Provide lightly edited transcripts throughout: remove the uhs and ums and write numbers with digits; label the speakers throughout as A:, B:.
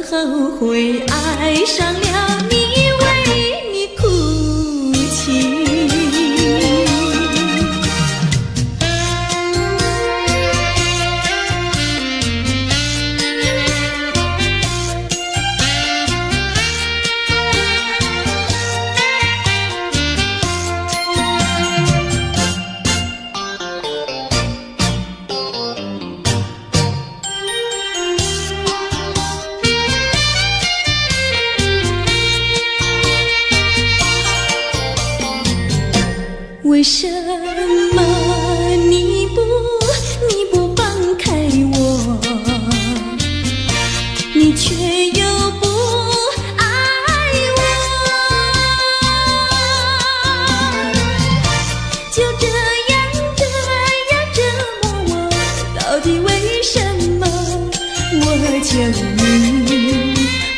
A: 后悔爱上了你，为你哭泣。为什么你不放开我，你却又不爱我？就这样折磨我，到底为什么？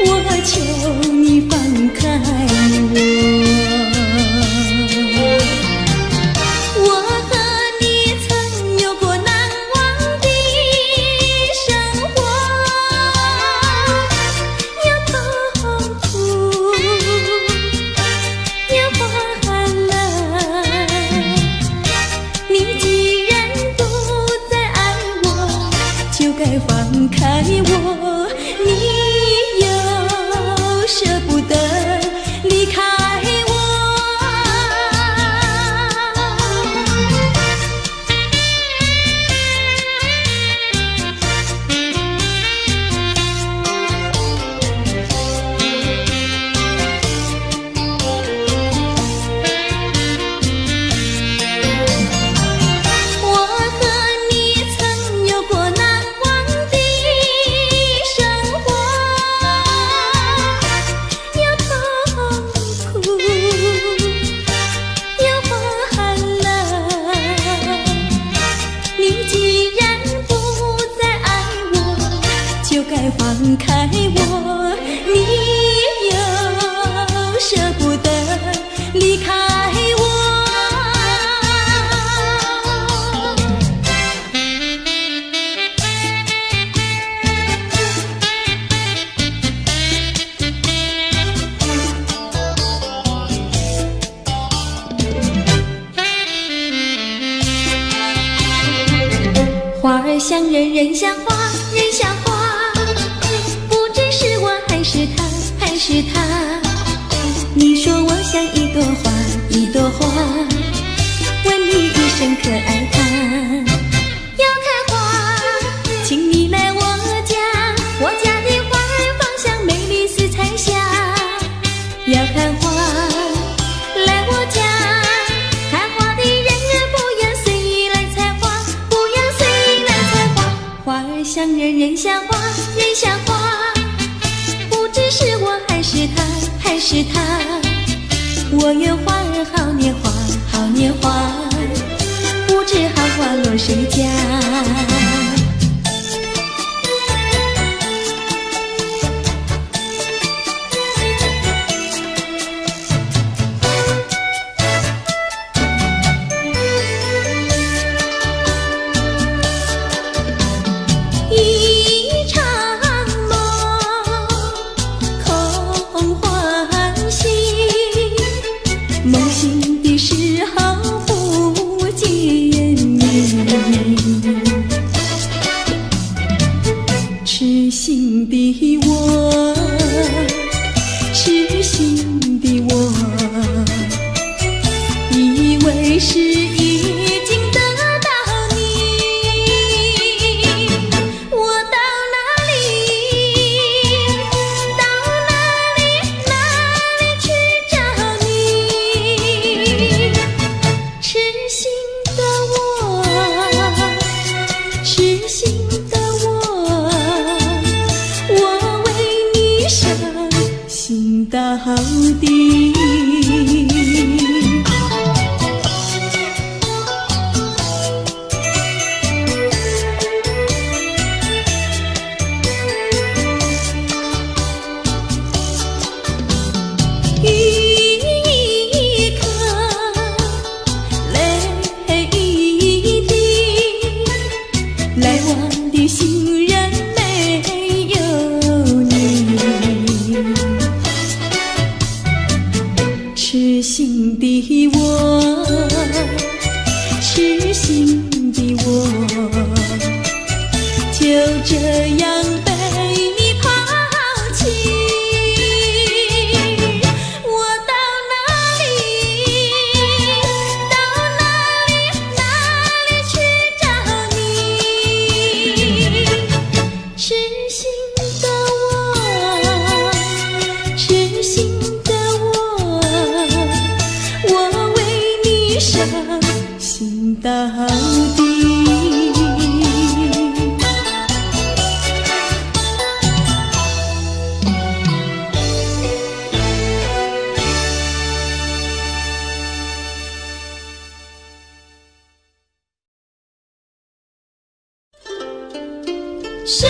A: 我求你放开我。放开我，你又舍不得离开我。我和你曾有过难忘的生活，有痛苦，有欢乐。你既然不再爱我，就该放开我，你又舍不得离开我。花儿像人，人像花，人像花，不知是我还是他，还是他。你说我像一朵花，一朵花，问你一声可爱它。要开花，请你来我家，我家的花儿芳香美丽似彩霞。要看花，来我家，看花的人不要随意来采花，不要随意来采花。花儿像人，人像花，人像花，不知是我还是他，还是他。我愿花儿好年华，好年华，不知好花落谁家。一场梦，空欢喜，梦醒的时候不见你。痴心的我，痴心的我，以为是已经得到你。我到哪里去找你？痴心的我，痴心的我，我为你伤心到底。心的我，痴心的我，我为你伤心到底。谁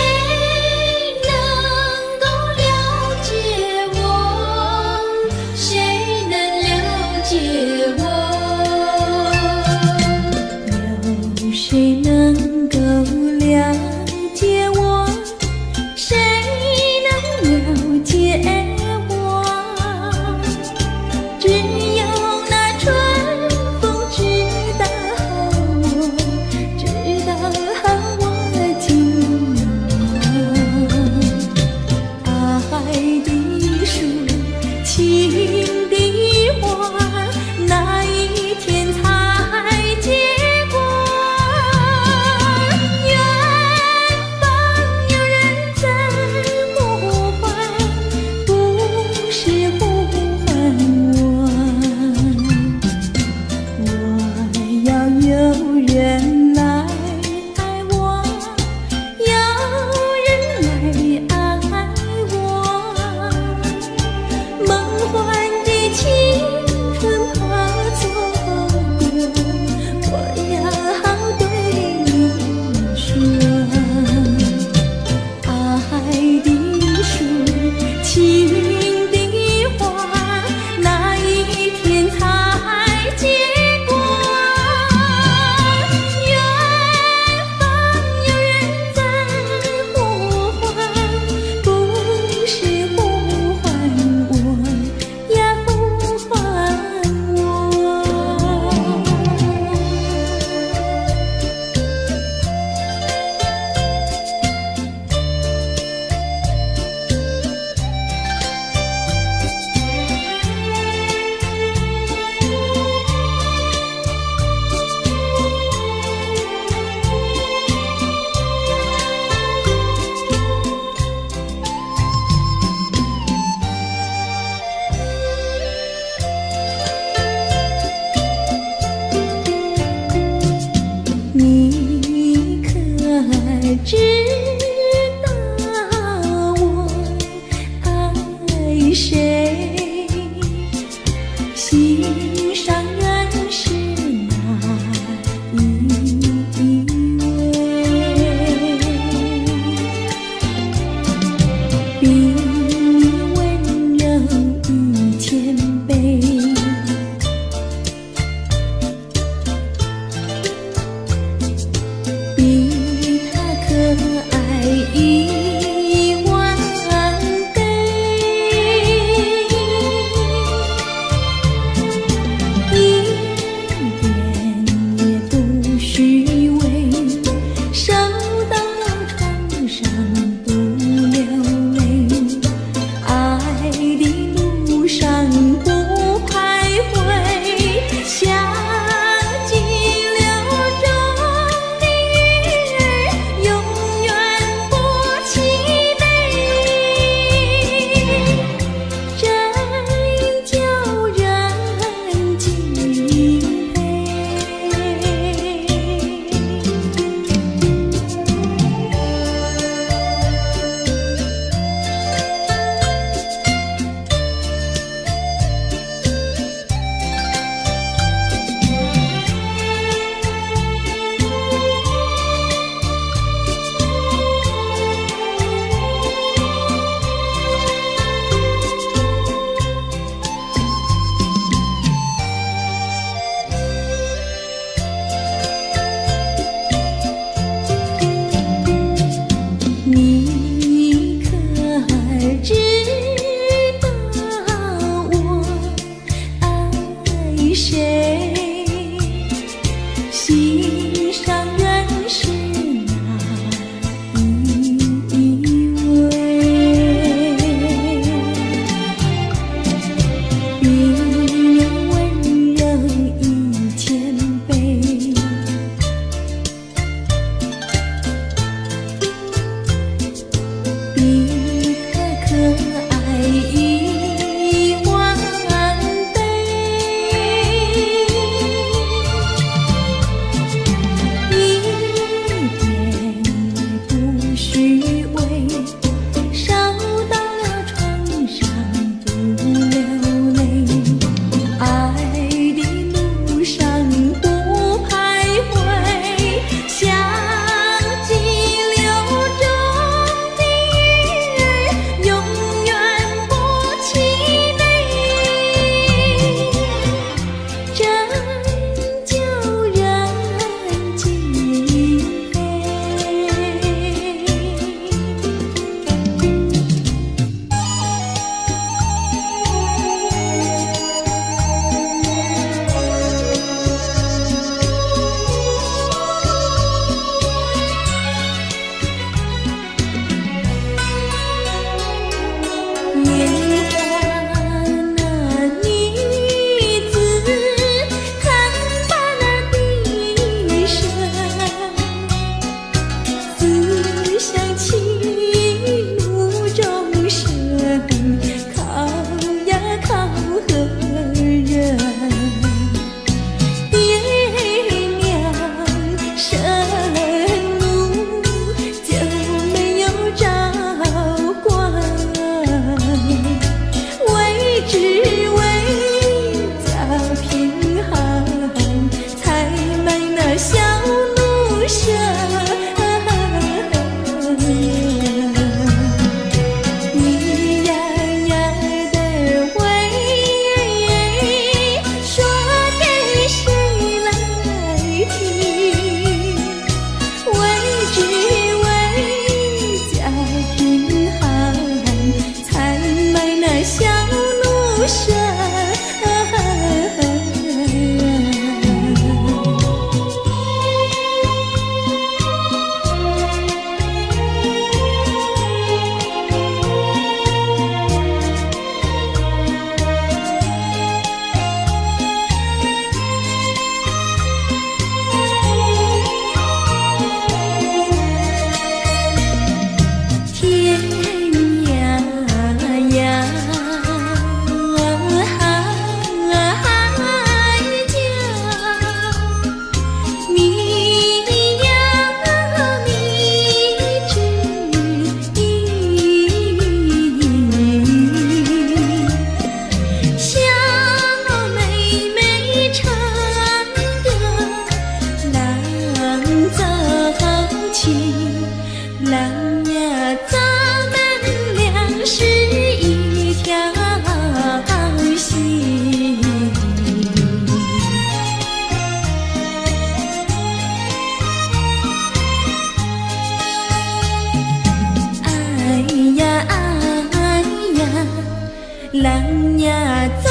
A: 郎呀，咱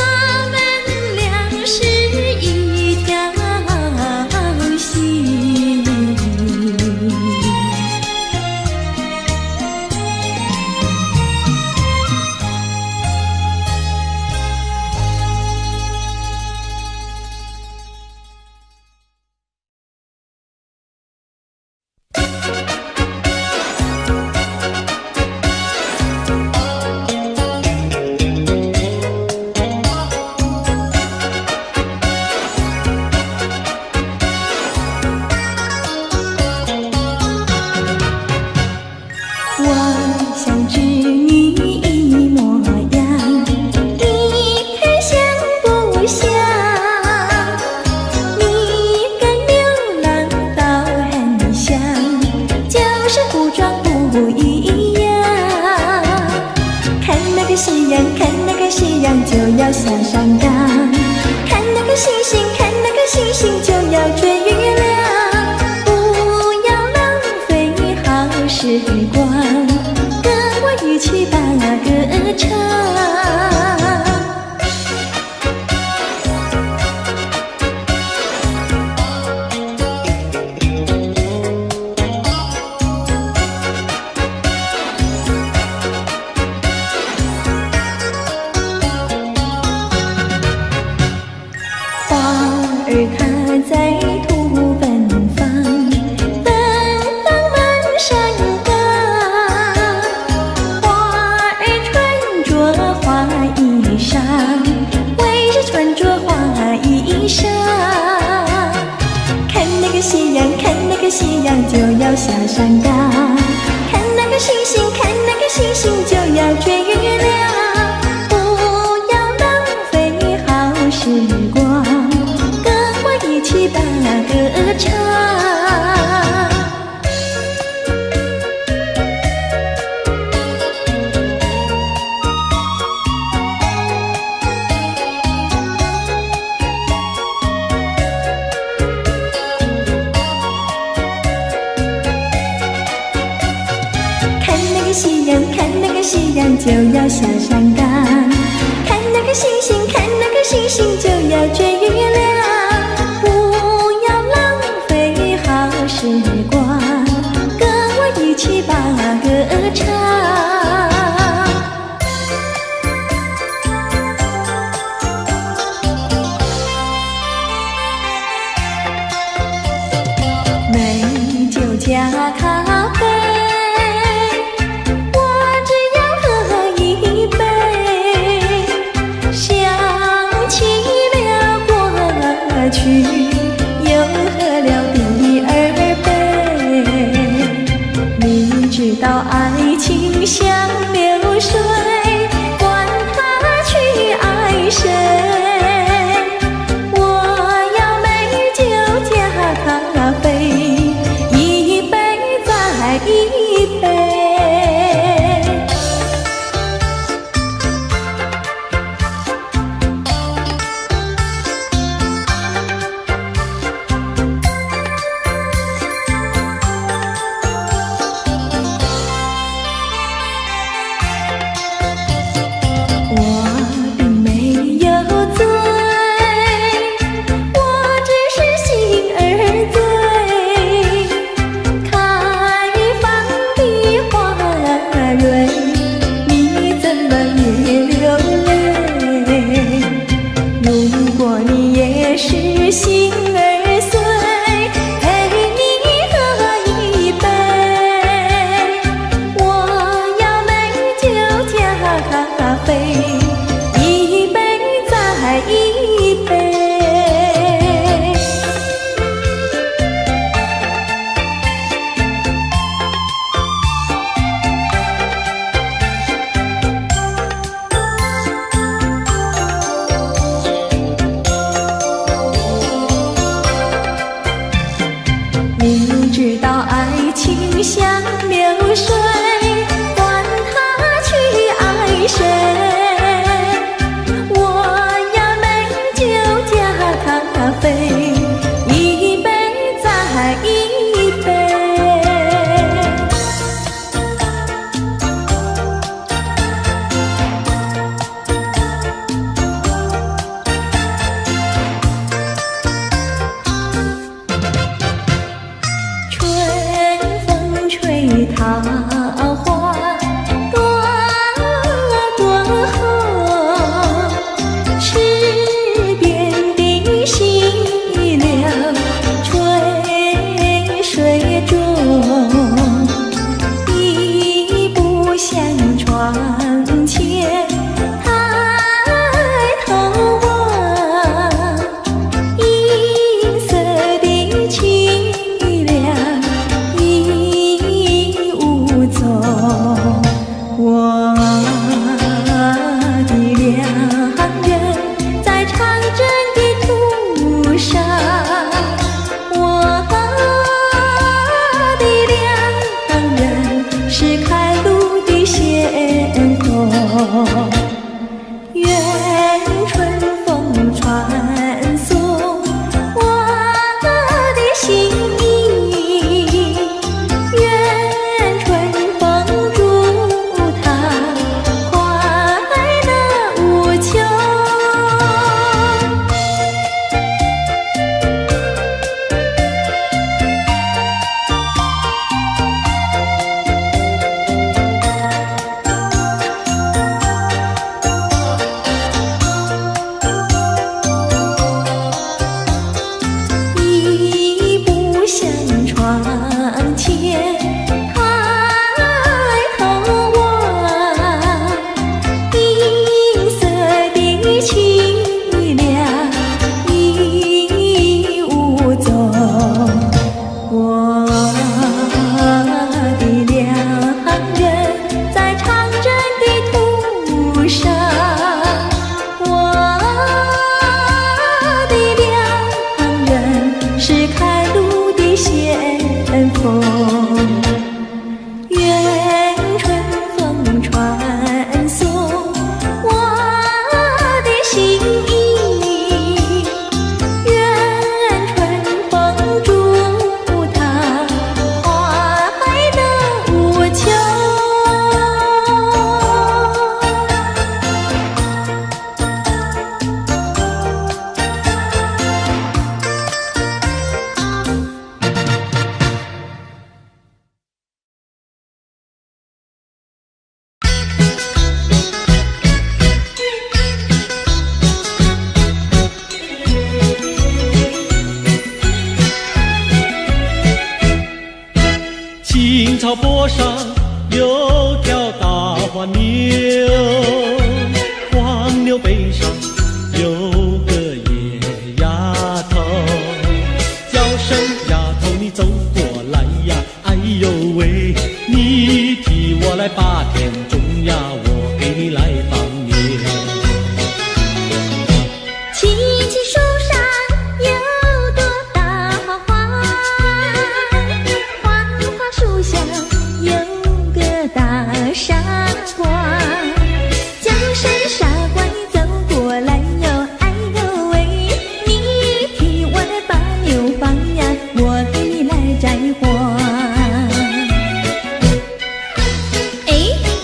A: 们俩是一条心。我想知你模样，你看像不像？你跟流浪到很像，就是服装不一样。看那个夕阳，看那个夕阳就要下山岗，看那个星星，看那个星星就要追月亮。不要浪费好时光，跟我一起把歌唱。花儿它在土芬芳，芬芳满山岗。花儿穿着花衣裳，为谁穿着花衣裳？看那个夕阳，看那个夕阳就要下山岗，看那个星星，看那个星星就要追月亮。不要浪费好时光，跟我一起把歌唱。看那个夕阳，看那个夕阳就要下山岗，看那个星星，看那个星星就要追月亮。不要浪费好时光，跟我一起把歌唱。美酒加咖啡，我只要喝一杯。想起了窗前，抬头望，银色的凄凉已无踪。我的良人在长征的途上，我的良人是开路的先锋。愿春风传送我的心意，愿春风祝他快乐无穷。一步向窗前，抬头望，银色的凄凉已无踪。我的良人在长征的途上，我的良人是开路的先锋。愿春风传送我的心意，愿春风祝他快乐无穷。
B: 青草坡上有条大黄牛，黄牛背上有个野丫头，叫声丫头你走过来呀，哎呦喂，你替我来把田种呀，我给你来放牛。
A: 青青树上有朵大花花，花花树下有个大傻瓜，叫声傻瓜你走过来哟，哎呦喂，你替我来把牛放呀，我给你来摘花。哎，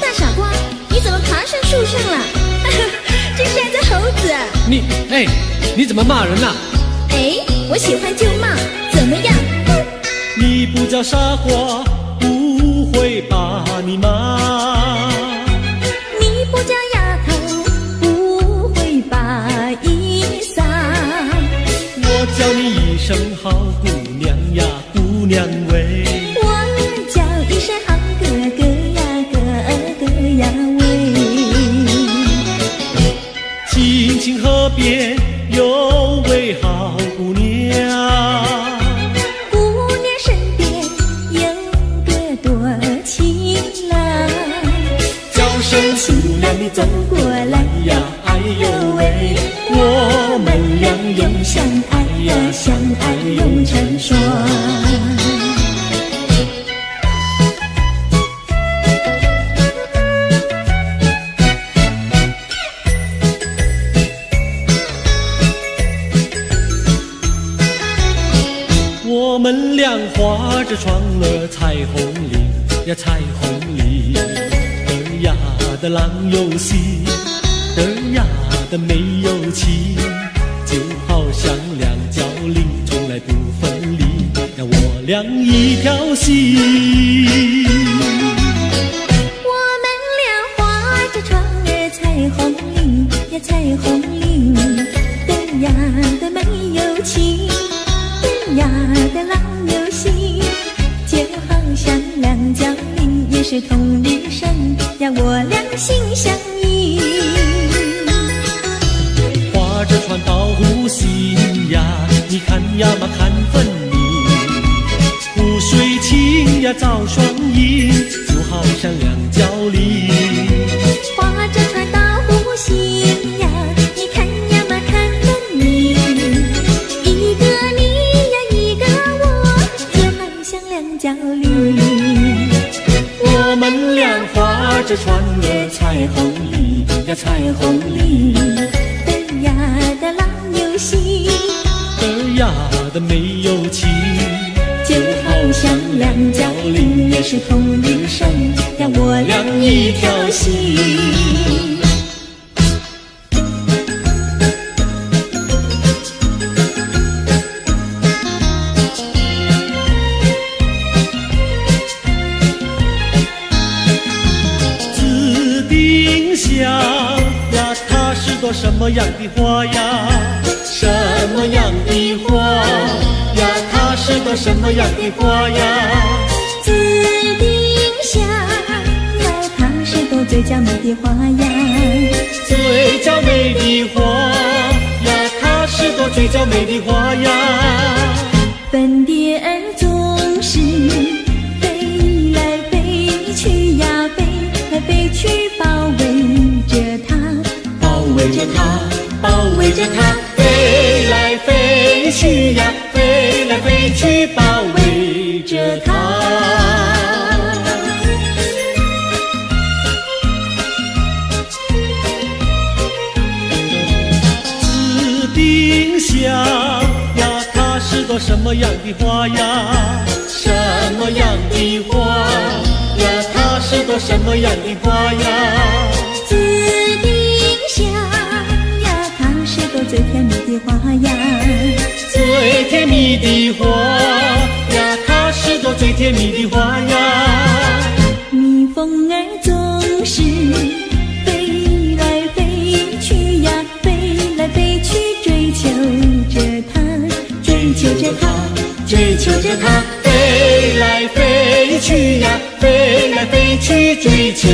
A: 大傻瓜，你怎么爬上树上了？这是在猴子。
B: 你怎么骂人呐？
A: 哎，我喜欢就骂，怎么样？
B: 你不叫傻瓜，不会把你骂。
A: 你不叫丫头，不会把衣撒。
B: 我叫你一声好姑娘呀，姑娘喂。
A: 我叫一声好哥哥呀，哥哥呀喂。
B: 青青河边有位好姑娘，
A: 姑娘身边有个多情郎，
B: 叫声姑娘你走过来呀，哎呦喂，我们俩永相爱呀，相爱永成双。我们俩画着窗儿彩虹铃呀，彩虹铃，嘚呀的郎有心，嘚呀的没有情，就好像两角铃，从来不分离呀，我俩一条心。
A: 我们俩画着窗儿彩虹铃呀，彩虹铃，嘚呀的没有情，嘚呀的郎有心，就好像两角铃，也是同一声呀，我俩心相印。
B: 划着船到湖心呀，你看呀嘛看分明，湖水清呀照双影，就好像两角梨。
A: 划着船到湖心呀，你看呀嘛看分明，一个你呀一个我，就好像两角梨。
B: 我们俩划着船儿彩虹里呀彩虹里，
A: 嘚呀的郎有心，
B: 嘚呀的没有情，
A: 就好像两角梨也是同日生，呀我俩一条心。
B: 呀，它是朵什么样的花呀？什么样的花呀？它是朵什么样的花呀？
A: 紫丁香呀，它是朵最娇美的花呀。
B: 最娇美的花呀，它是朵最娇美的花呀。
A: 粉蝶儿总是飞来飞去呀，飞来飞去包围着它，
B: 包围着它，包围着它，飞来飞去呀，飞来飞去包围着它。紫丁香呀，它是朵什么样的花呀？什么样的花呀？它是朵什么样的花呀？
A: 紫丁香呀，它是朵最甜蜜的花呀。
B: 最甜蜜的花呀，它是朵最甜蜜的花呀。
A: 蜜蜂儿总是飞来飞去呀，飞来飞去追求着它，追求着它，追求着它，
B: 飞来飞去呀，飞来飞去追求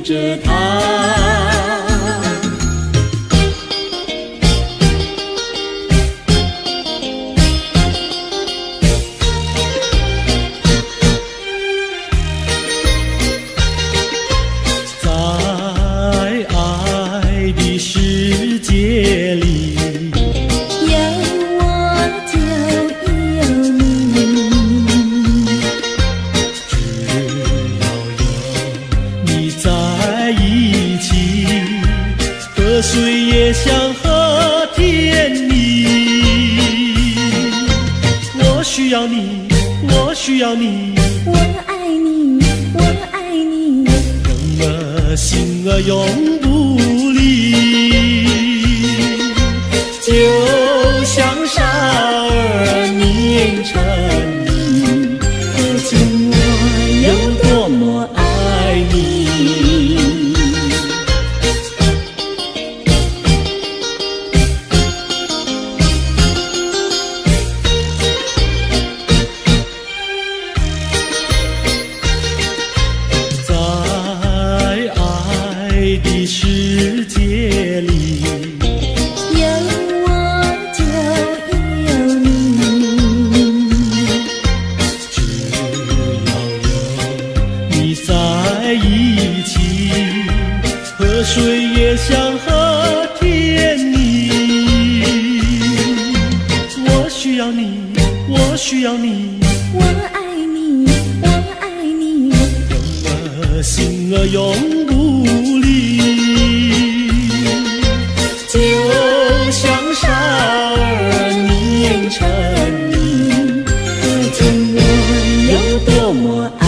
B: 着它。世界里
A: 有我就有你，
B: 只要有你在一起，河水也像和甜蜜。我需要你，我需要你，
A: 我爱你，我爱你，
B: 人儿心儿永不离。就像傻儿黏成泥，
A: 可见我有多么
B: 爱你。在爱的世界里，
A: 有我就有你，
B: 只要有你在一起，河水也像和甜蜜。我需要你，我需要你，
A: 我爱你，我爱你，
B: 人儿心儿永不离。就像傻儿黏成泥，
A: 可见我有多么爱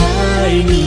A: 你。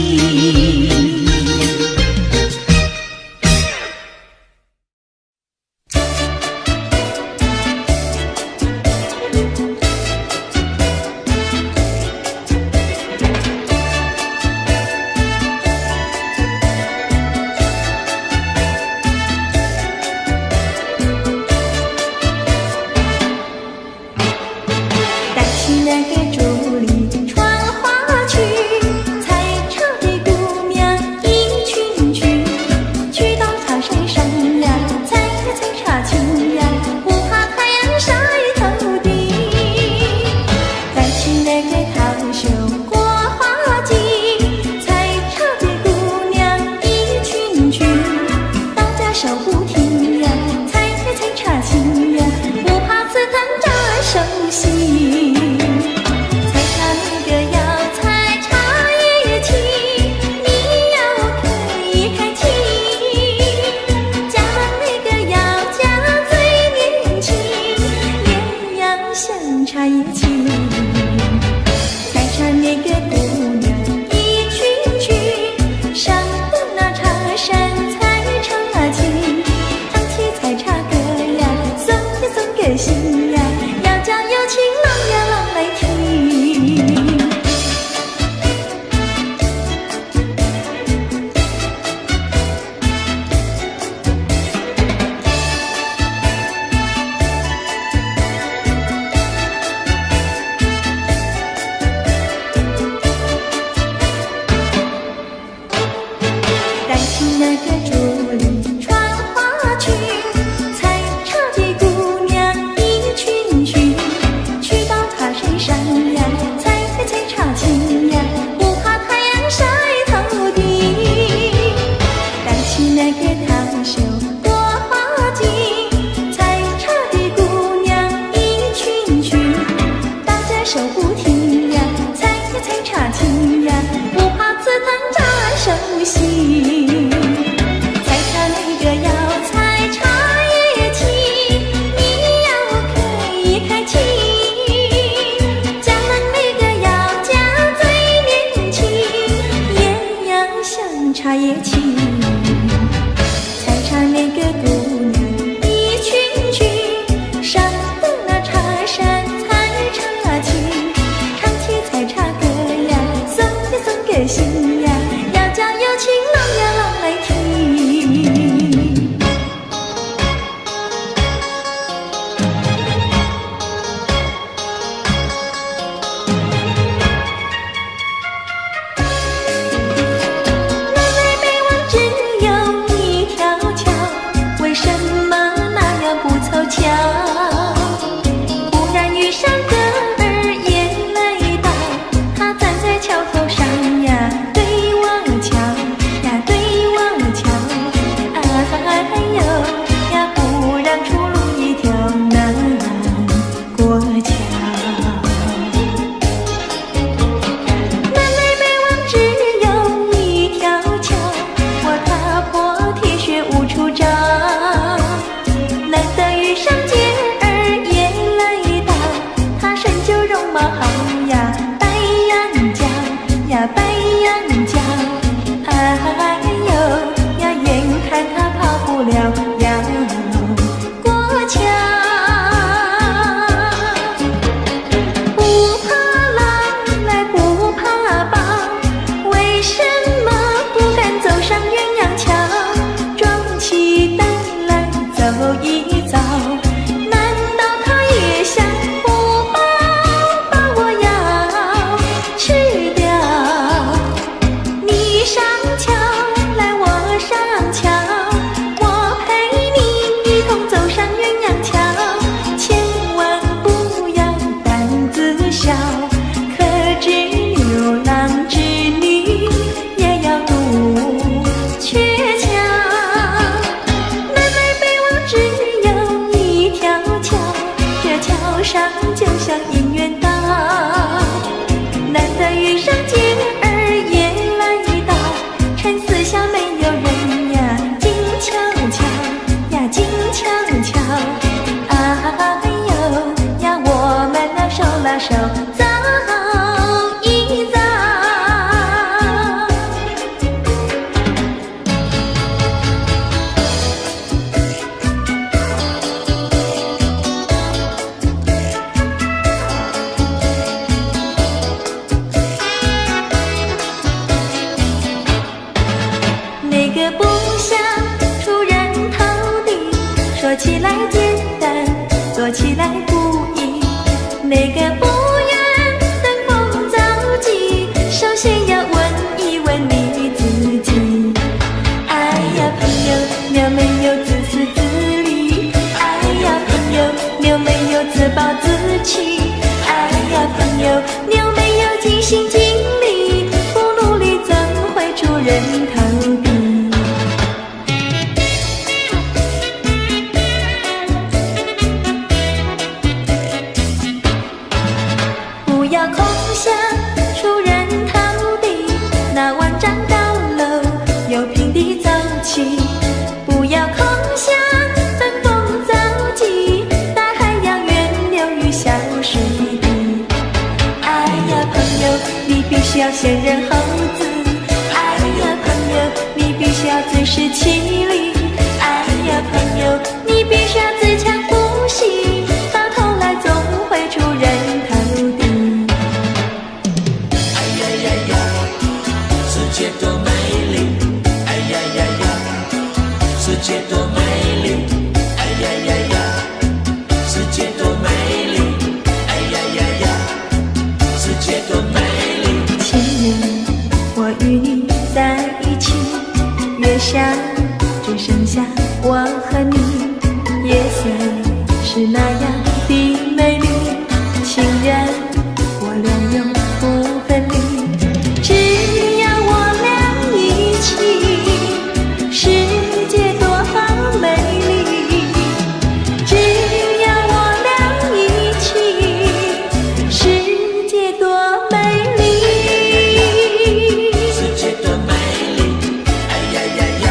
A: 那个竹林穿花裙，采茶的姑娘一群群，去到茶山上呀，采茶青呀，不怕太阳晒头顶。荡起那个桃袖过花径，采茶的姑娘一群群，大家手不停呀，采茶青呀，不怕刺疼沾手心。采茶那个要采茶叶青，你要可以开青。家人那个要家最年轻，也要像茶叶青。采茶那个姑娘一群群，上的那茶山采茶青，唱起采茶歌呀，送给心呀，要叫有情郎呀郎来听。南来北往只有一条桥，为什么那样不凑巧？忽然遇上个儿也来到，他站在桥头上呀，对我瞧呀，对我瞧，哎呦呀，不让出路一条难过桥。南来北往只有一条桥，我踏破铁鞋无处找。难得遇上姐儿也来到，她身就容貌好呀，白羊角呀，白羊角，哎呦呀，眼看她跑不了要过桥。不怕狼来不怕豹，为什么不敢走上鸳鸯桥？壮起胆来走一遭，难道他也想不饱把我要吃掉？你上桥来我上桥，我陪你一同走上鸳鸯桥，千万不要胆子小，可知牛郎织女也要渡鹊桥。南来北往只有一条桥，这桥上就像姻缘道。难得遇上姐儿也来到，陈四下没有人呀，静悄悄呀，静悄悄，哎呦呀，我们俩手拉手走一遭。那个不想出人头地，说起来简单，做起来不易。那个不愿登峰造极，首先要问一问你自己。哎呀朋友，你有没有自私自利？哎呀朋友，你有没有自暴自弃？哎呀朋友，你有没有尽心尽力？不努力怎会出人头地？不要空想出人头地，那万丈高楼有平地走起。不要空想登峰造极，大海洋源流于小水滴。哎呀朋友，你必须要先人后子。哎呀朋友，你必须要自食其力。哎呀朋友，你必须要自强不息，到头来总会出人头地。
C: 哎呀呀呀，世界多美丽！哎呀呀呀，世界多美丽！哎呀呀呀，世界多美丽！哎呀呀呀，世界多美丽！
A: 情人，我与你在一起，月下亮，只剩下我和你。夜色是那样的美丽，情人我俩永不分离。只要我俩一起，世界多么美丽。只要我俩一起，世界多美丽。
C: 世界多美丽，哎呀呀呀，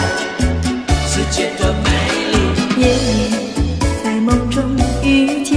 C: 世界多美丽。
A: 夜夜在梦中遇见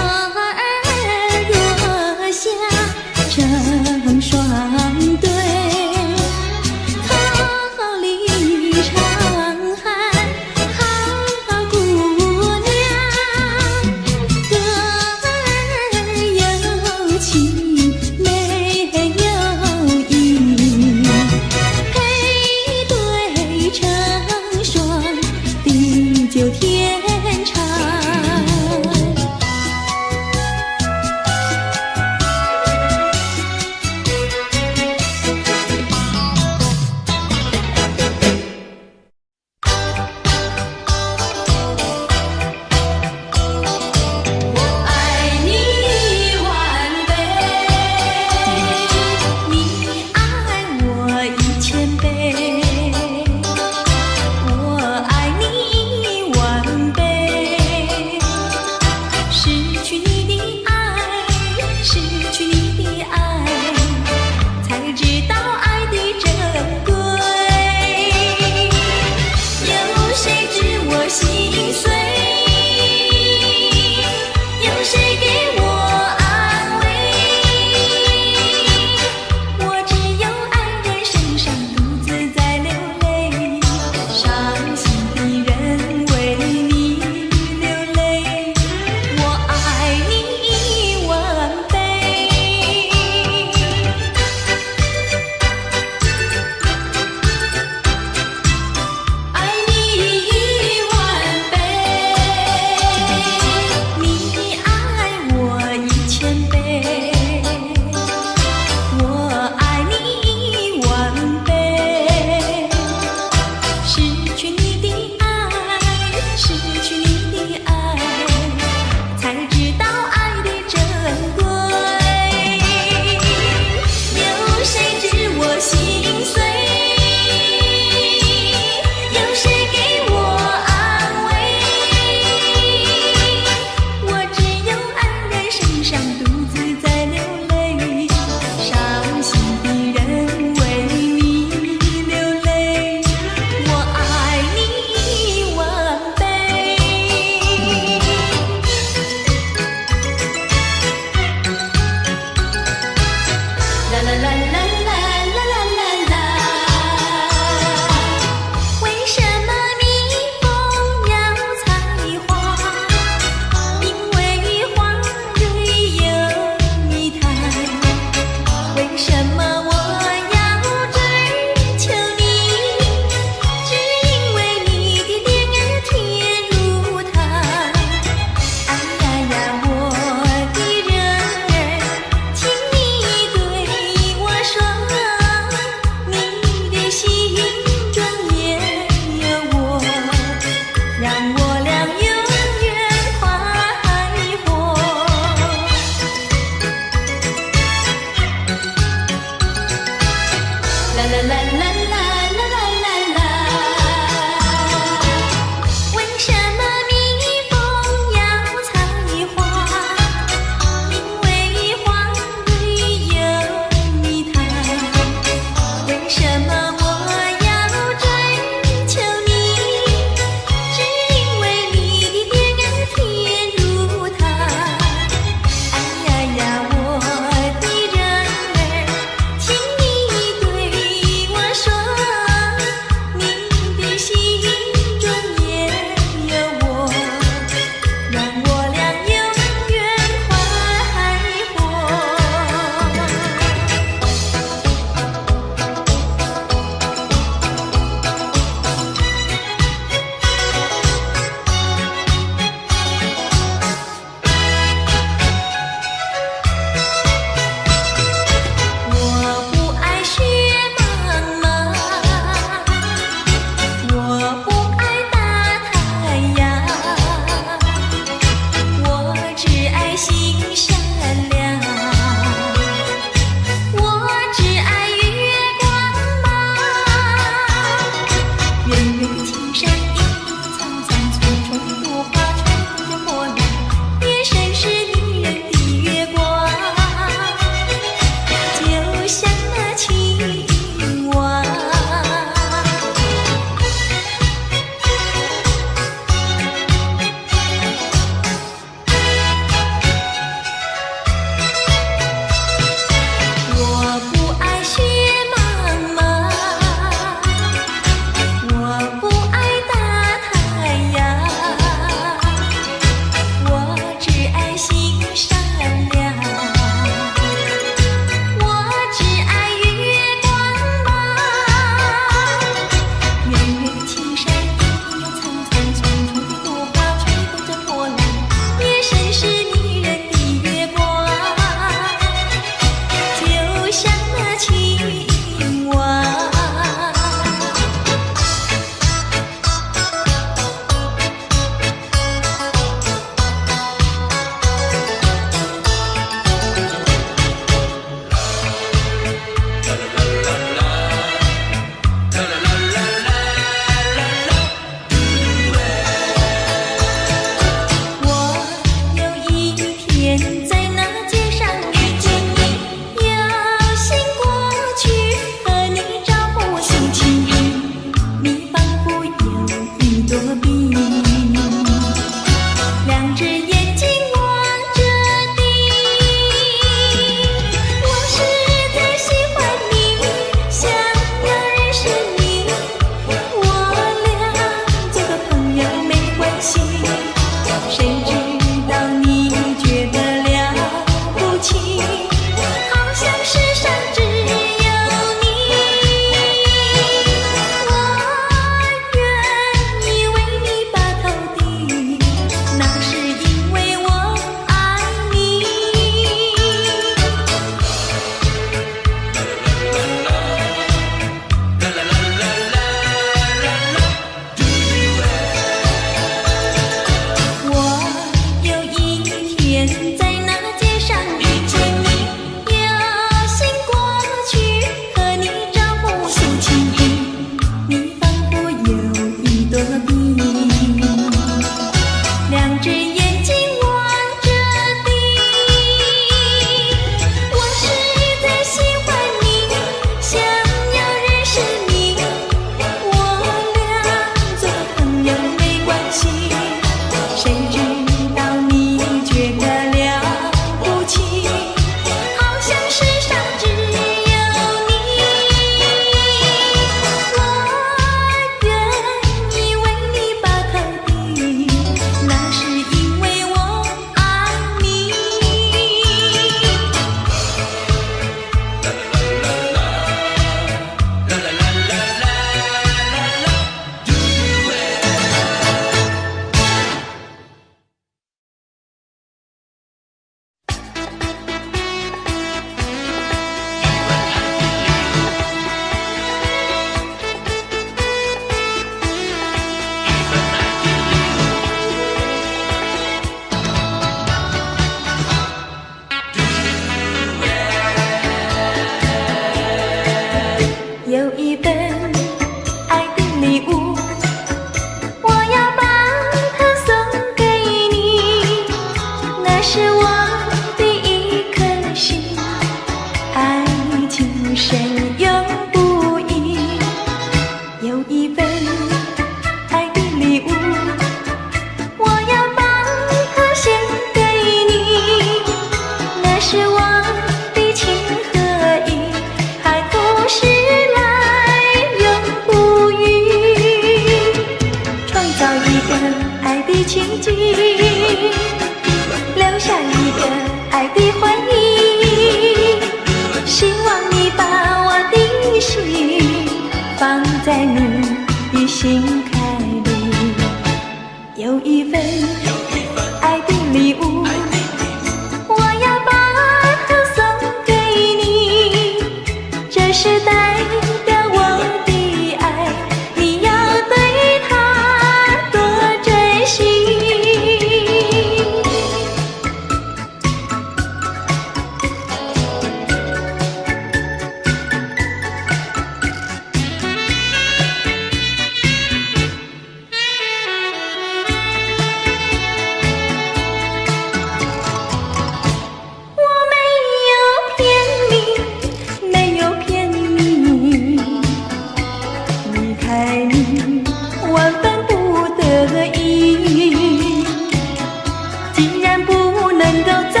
A: 然不能够在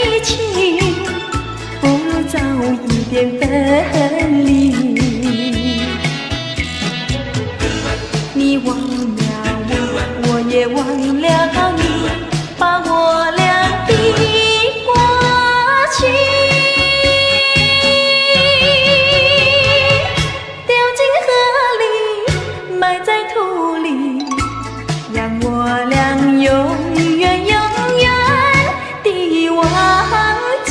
A: 一起，不如早一点分离。你忘了我，我也忘了你，把我俩的过去丢进河里，埋在土里，让我俩永远永远地忘记。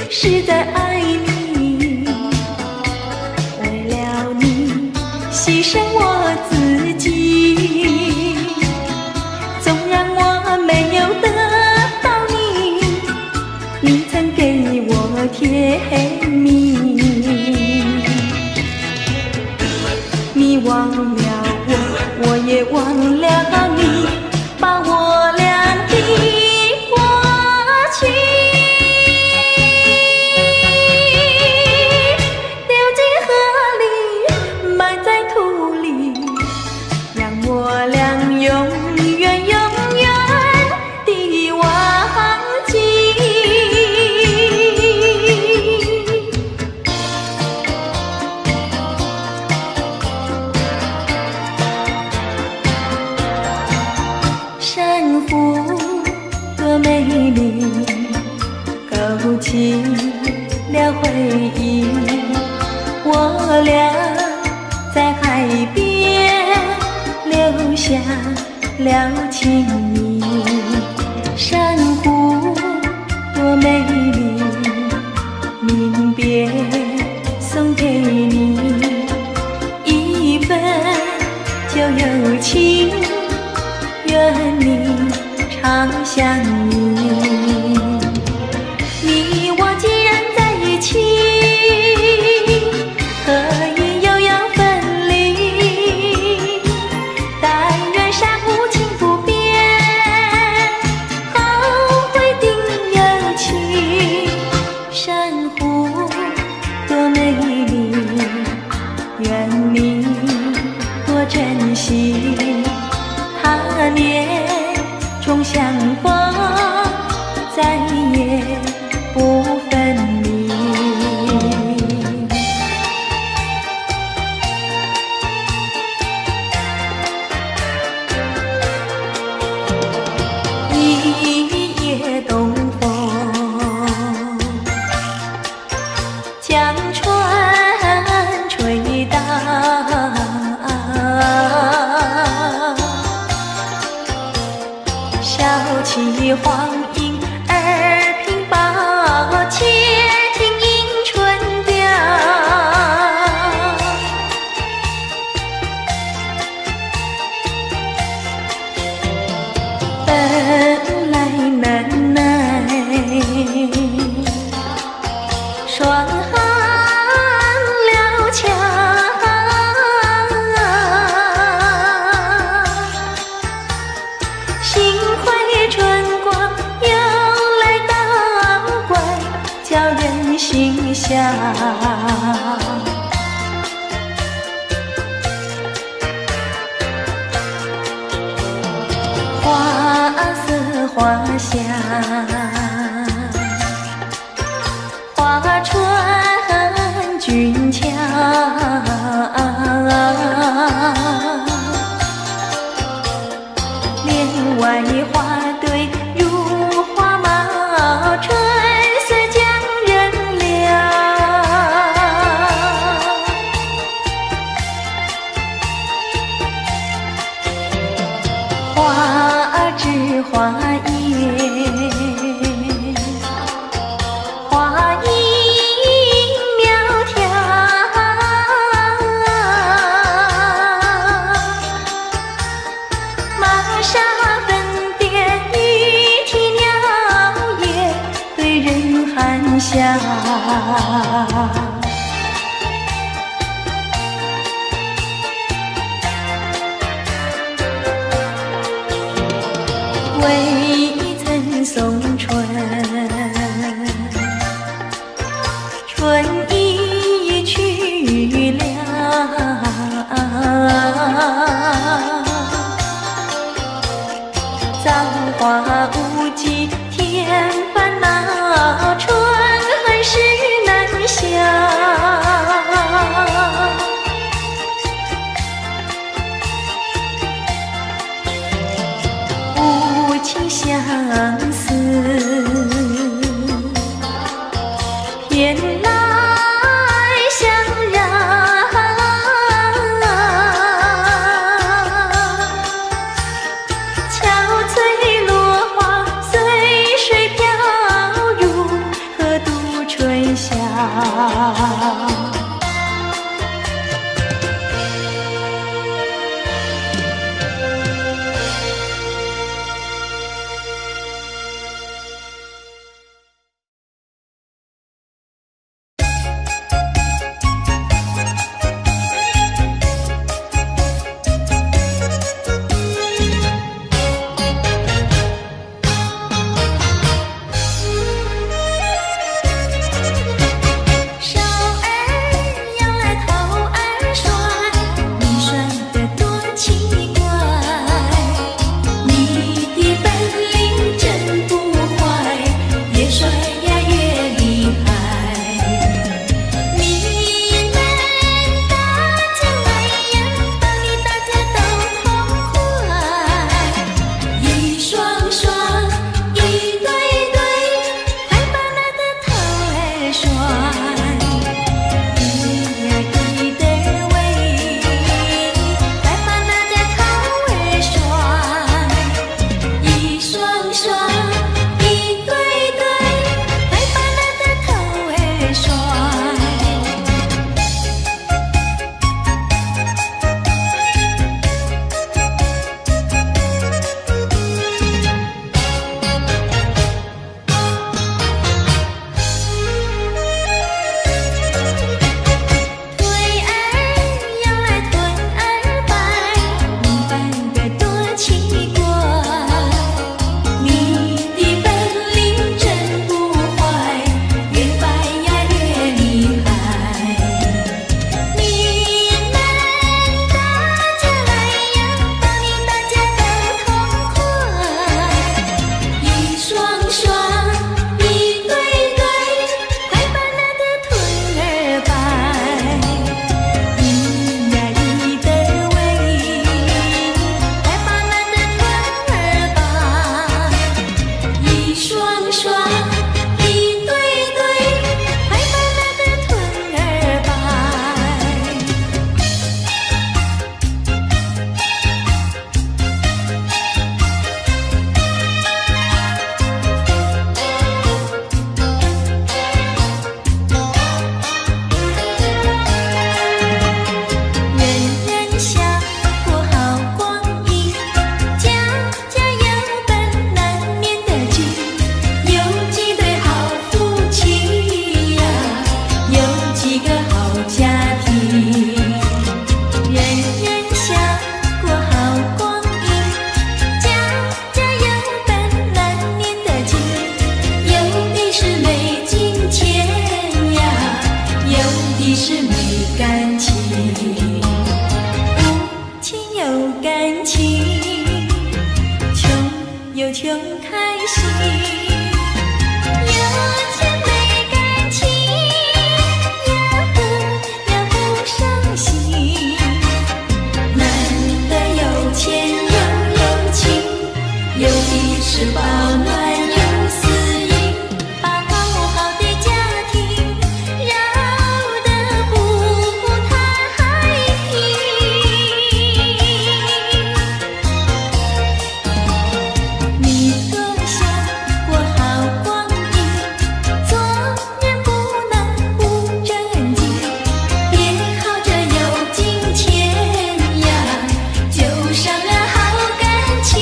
A: 是在爱你，为了你牺牲我自己。纵然我没有得到你，你曾给我甜蜜。你忘了我，我也忘了你，把我俩的过去我俩永远永远地忘记。珊瑚多美丽，勾起了回忆。我俩在海边留下了情谊，珊瑚多美丽，临别送给你一份旧友情，愿你常相依。你我既然在一起，何以又要分离？但愿山无情不变，后会定有期。珊瑚多美丽，愿你多珍惜。他年终相逢，再也不分离。一夜东风，将船吹荡，笑起黄莺儿鬓抱，且听迎春调。本来难耐，霜寒了墙，幸亏春光又来捣怪，叫人心香。花色花香，花船俊俏，帘外花堆如花帽，春色将人撩。花枝花叶，花影苗条，玛莎粉点玉啼鸟也对人含笑。感情，无情有感情，穷有穷开心。有钱没感情，有福伤心。难得有钱又有情，有的是保暖有私隐，把好好的家庭绕得不太平。你多想过好光阴，做人不能不正经，别靠着有金钱呀，就伤了好感情。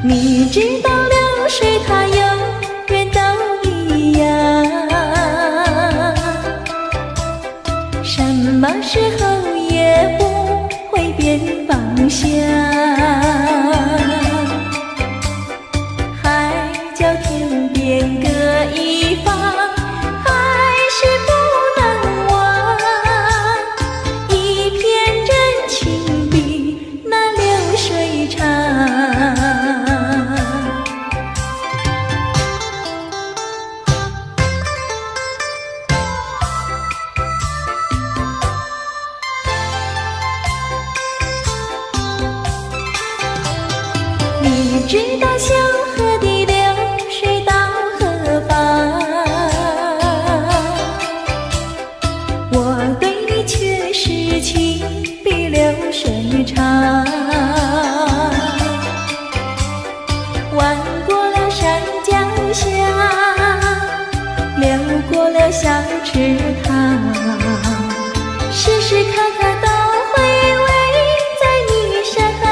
A: 你知道流水它永远都一样，什么时候也不会变方向。海角天边各一方，还是不能忘。一片真情比那流水长。你知道小河的流水到何方？我对你却是情比流水长。弯过了山脚下，流过了小池塘，时时刻刻都回味在你身旁。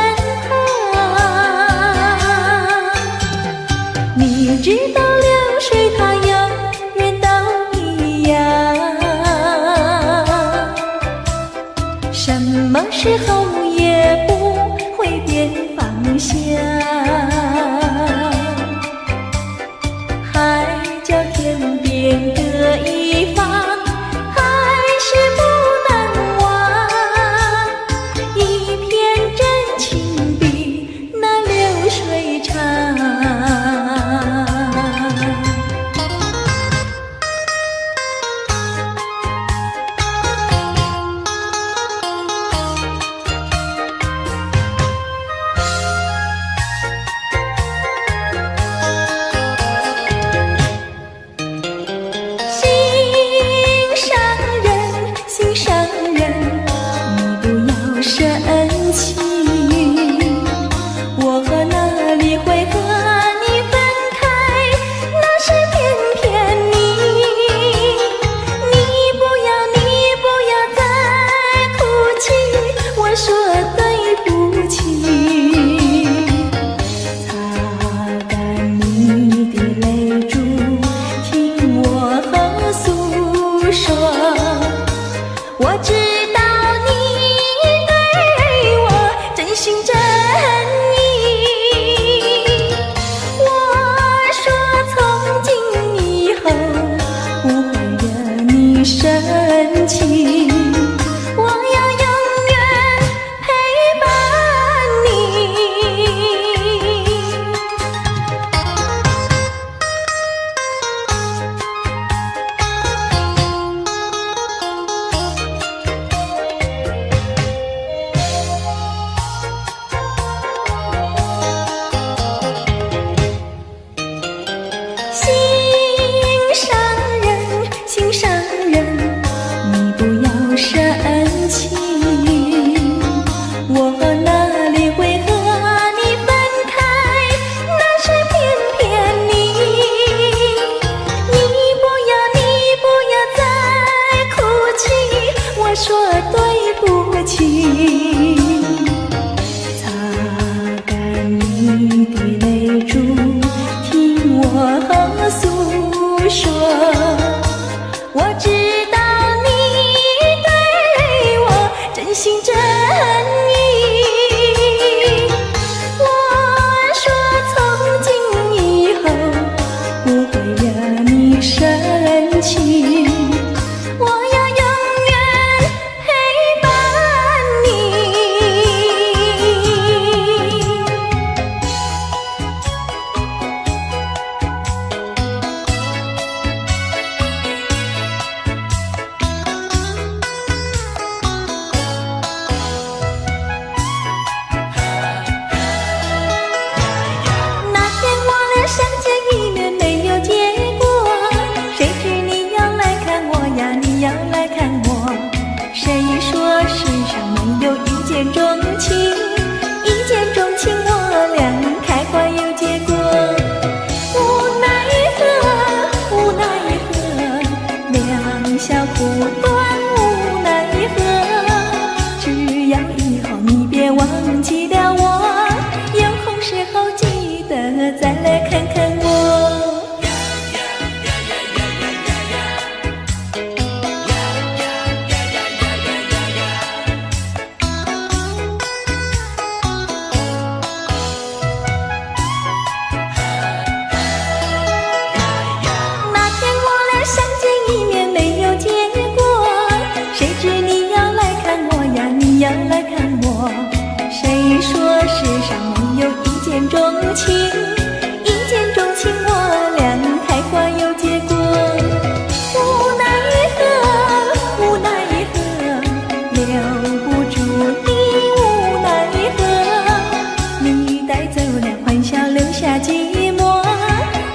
A: 你知道流水它永远都一样，什么时候也不会变方向。海角天边各一方，还是不能忘。一片真情比那流水长。心上人，你不要生气，我哪里会情，一见钟情我俩开花有结果。无奈何，无奈何，留不住你，无奈何，你带走了欢笑，留下寂寞。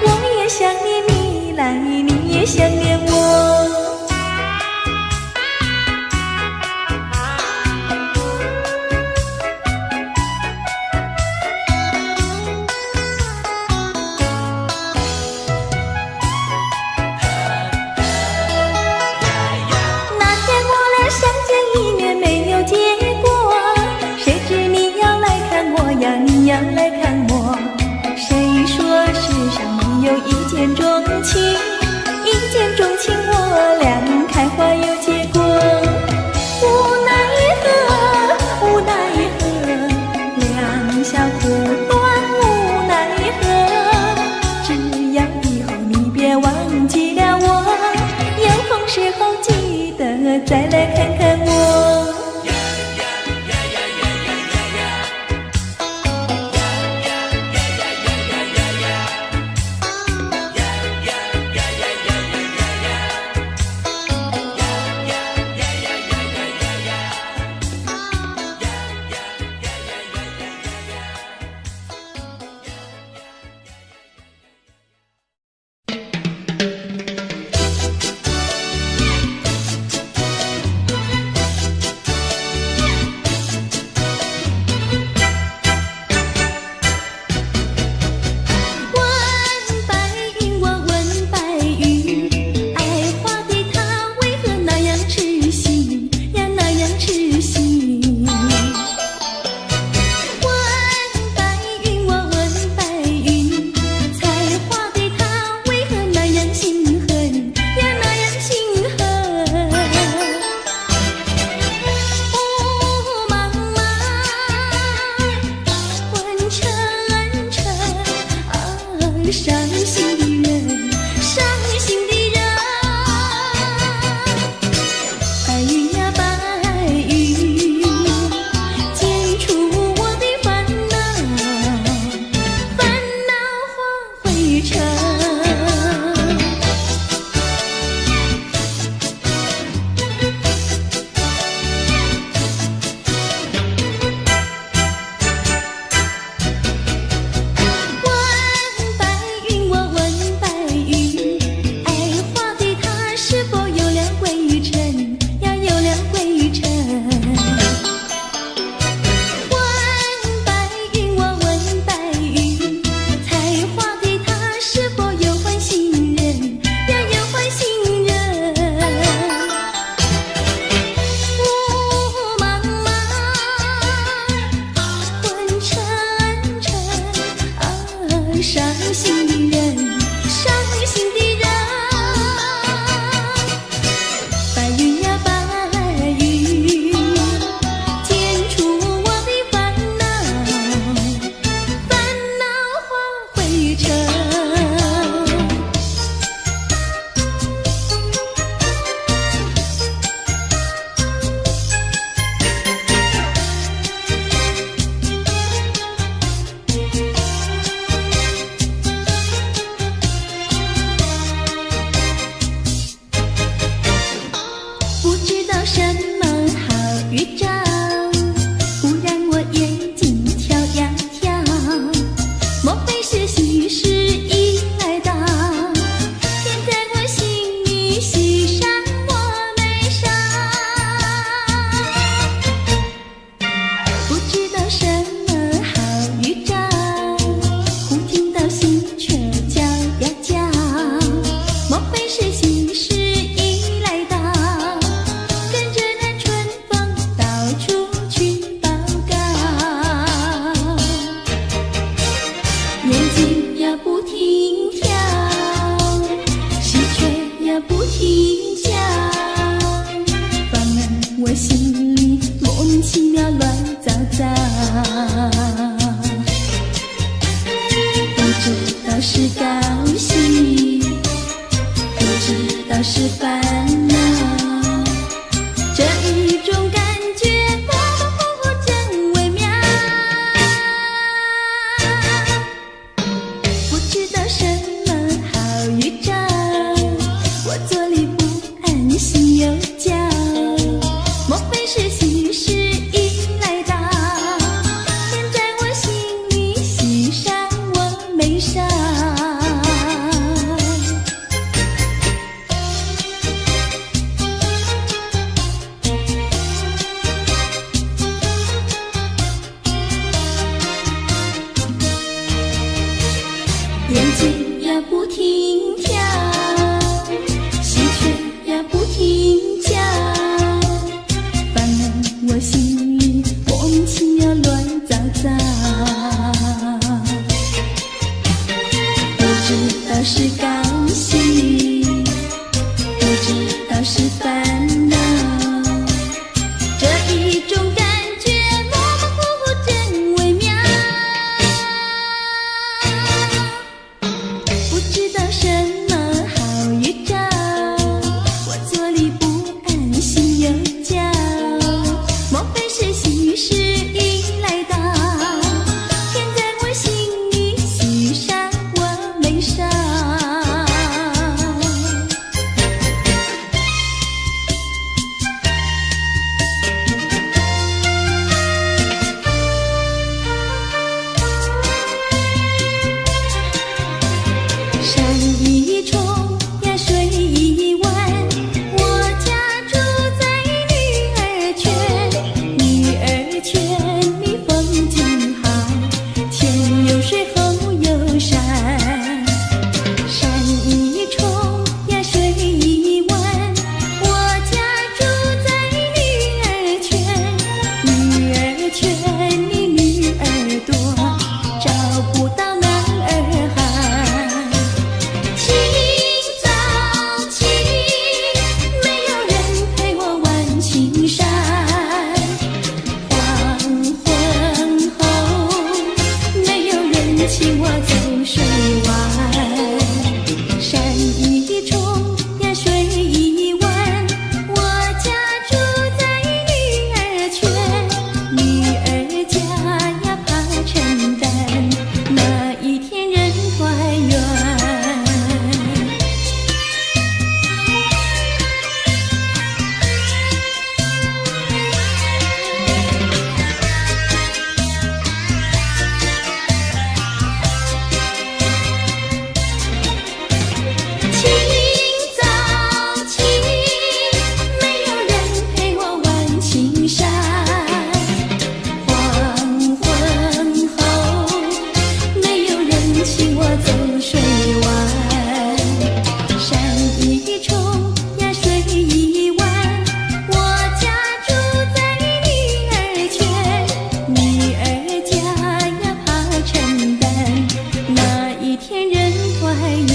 A: 我也想念你来，你也想念我。要来看我，谁说世上没有一见钟情？一见钟情我俩开花有结果。无奈何，无奈何，两小苦短，无奈何。只要以后你别忘记了我，有空时候记得再来看看我。伤心的人，伤心的人，白云呀白云，剪除我的烦恼，烦恼化灰尘。伤心的人，伤心的人，白云呀白云，剪除我的烦恼，烦恼化灰尘。什么好预兆？忽然我眼睛跳呀跳，莫非是喜事已来到？天在我心里喜上我眉梢，不知道什么好预兆，忽听到喜鹊叫呀叫，莫非是喜事已来到？眼睛呀不停跳，喜鹊呀不停叫，烦得我心里莫名其妙乱糟糟。不知道是高兴，不知道是烦恼，这一种感觉模模糊糊真微妙。人间呀不停跳，喜鹊呀不停叫，烦恼我心里莫名其妙乱糟糟，不知道是高兴，不知道是烦恼，这一种感觉模模糊糊真微妙，不知道什么好预兆，我坐立不安，心又焦，莫非是喜事已来到，天在我心里，喜上我眉梢。山一重呀水一弯，我家住在女儿圈，女儿圈里风景好，前有水后有山。山一重呀水一弯，我家住在女儿圈，女儿圈里女儿多，找不到男儿汉。清早起，没有人陪我玩青山，黄昏后，没有人请我走水湾。山一重呀水一弯，我家住在女儿圈，女儿家呀怕承担，那一天人团圆。清早起，没有人陪我玩青山，黄昏后，没有人请我走水湾。山一重呀水一弯，我家住在女儿圈，女儿家呀怕承担，那一天人团圆。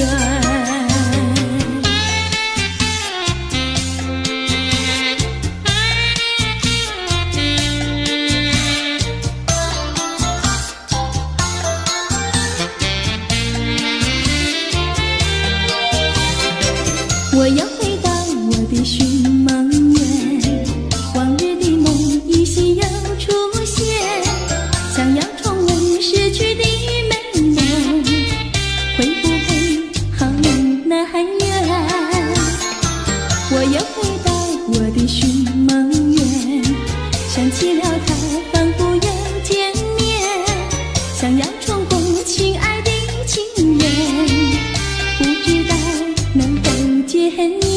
A: 我要回到我的寻梦园，往日的梦依稀又出现，想要重温逝去的美梦，会不会好难圆？我要回到我的寻梦园，想起了他，仿佛又见面，想要重逢亲爱的情人，不知道能否见面。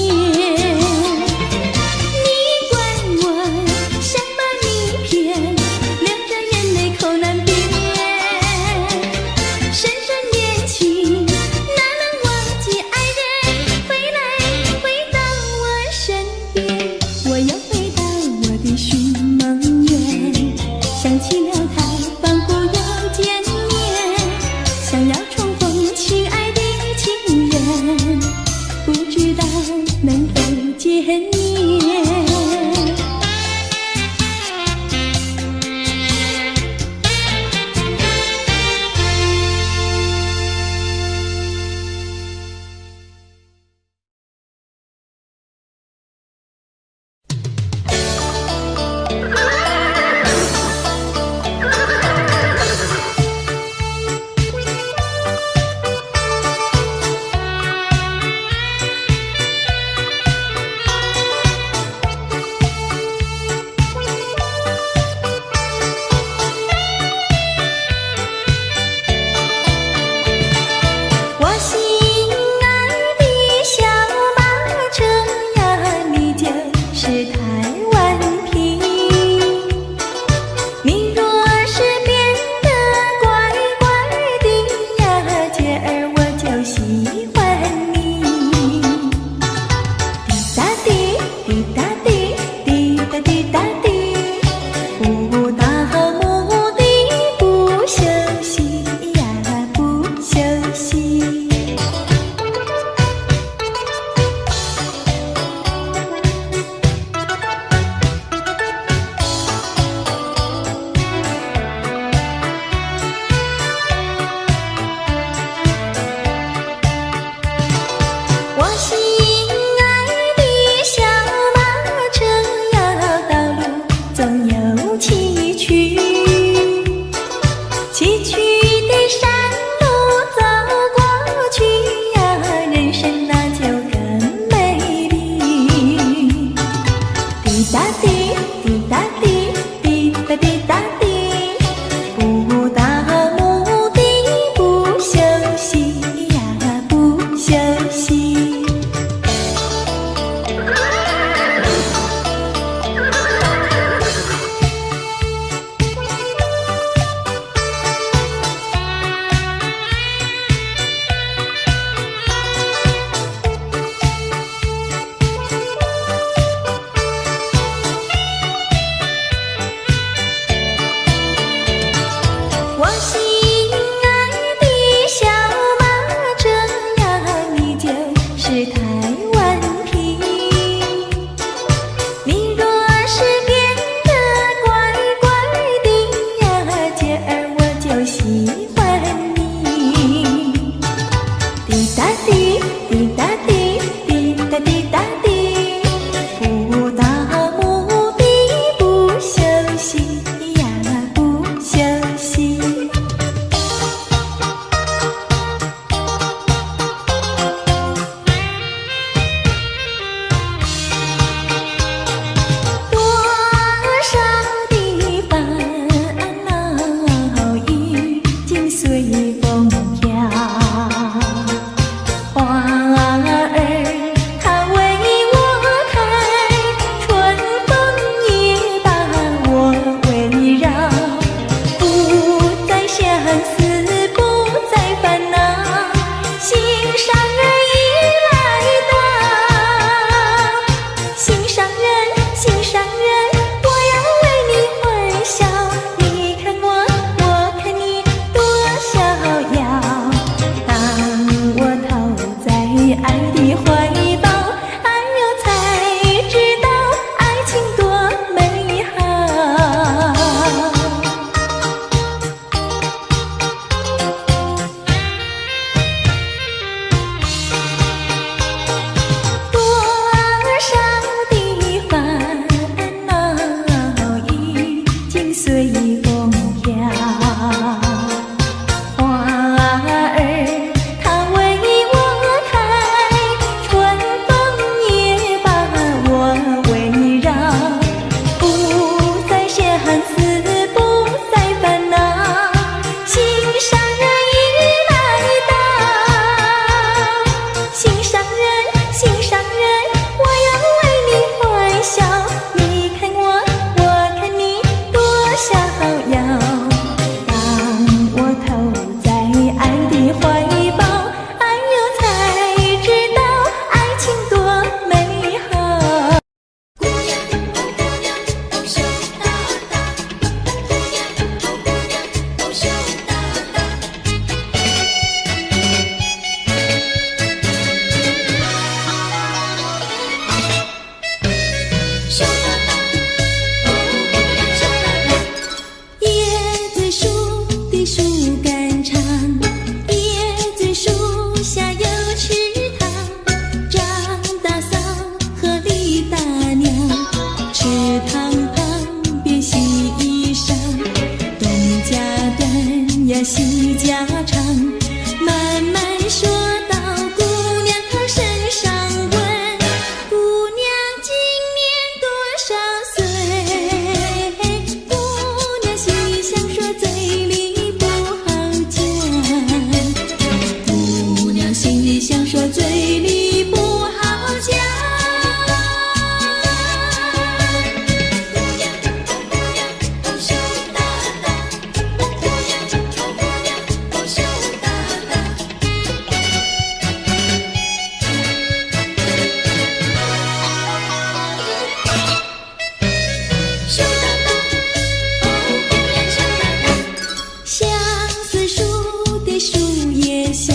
A: 树叶小，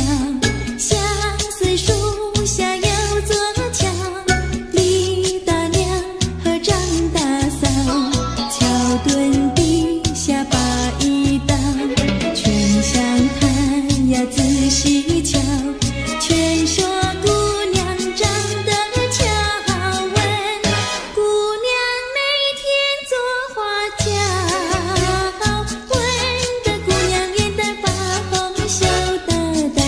A: 相思树下有座桥，李大娘和张大嫂，桥墩底下把一道，全相看呀仔细瞧，全说姑娘长得巧，问姑娘哪天做花轿，问得姑娘脸蛋发红羞答答，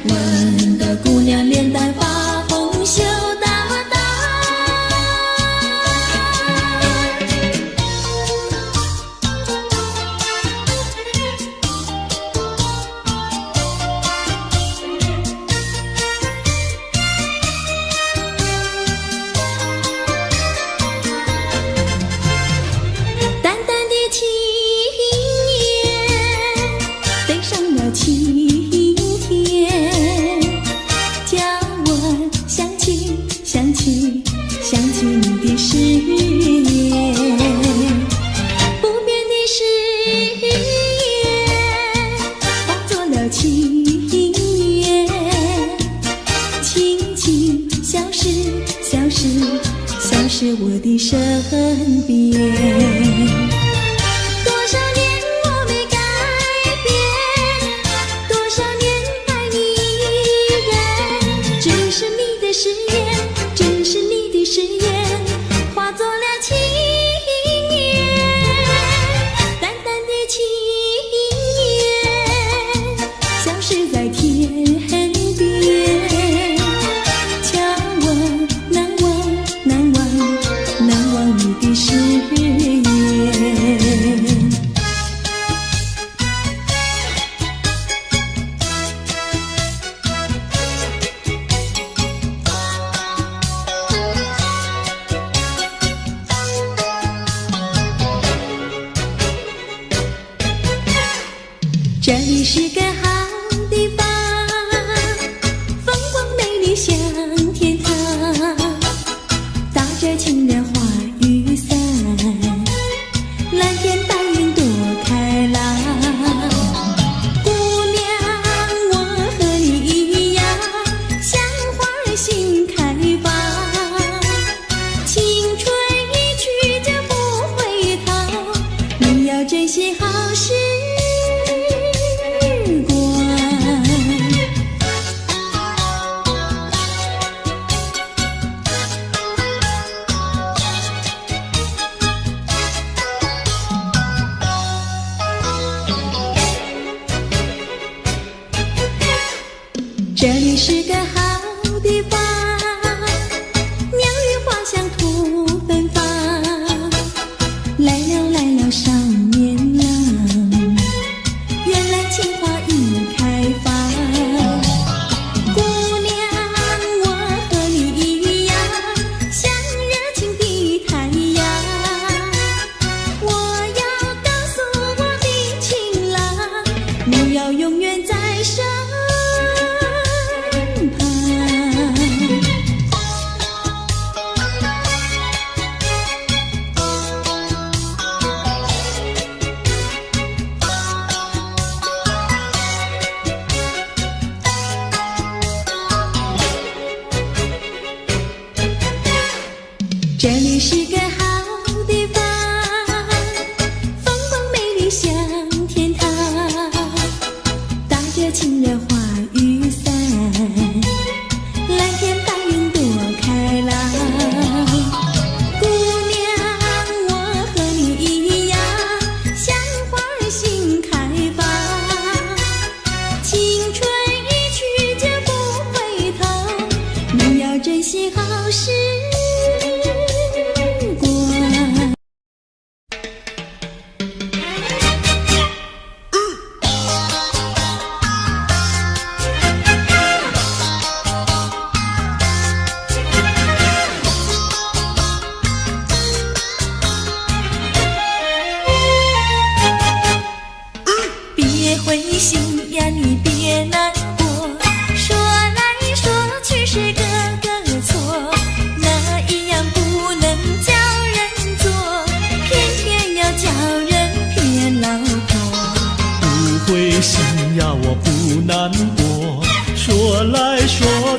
A: 问得姑娘脸蛋发红羞答答。淡淡的青叶飞上了青天，叫我想起想起想起你的誓言，不变的誓言化作了情缘，轻轻消失消失消失我的身边。多少年我没改变，多少年爱你依然，只是你的誓言，只是你的誓言化作了情缘，淡淡的情缘消失在天边，叫我难忘难忘难忘你的誓言。这里是个好地方，风光美丽像天堂，打着情人花雨伞，蓝天白云多开朗。姑娘，我和你一样，像花儿心开放，青春一去就不回头，你要珍惜好时光。这里是个好地方，鸟语花香吐芬芳，来了来了少年郎，原来情花已开放。姑娘，我和你一样，像热情的太阳，我要告诉我的情郎，你要永远在身旁。这里是个好地方，风光美丽像天堂，打着情人花雨伞，蓝天白云多开朗。姑娘，我和你一样，像花儿心开放，青春一去就不回头，你要珍惜好时光。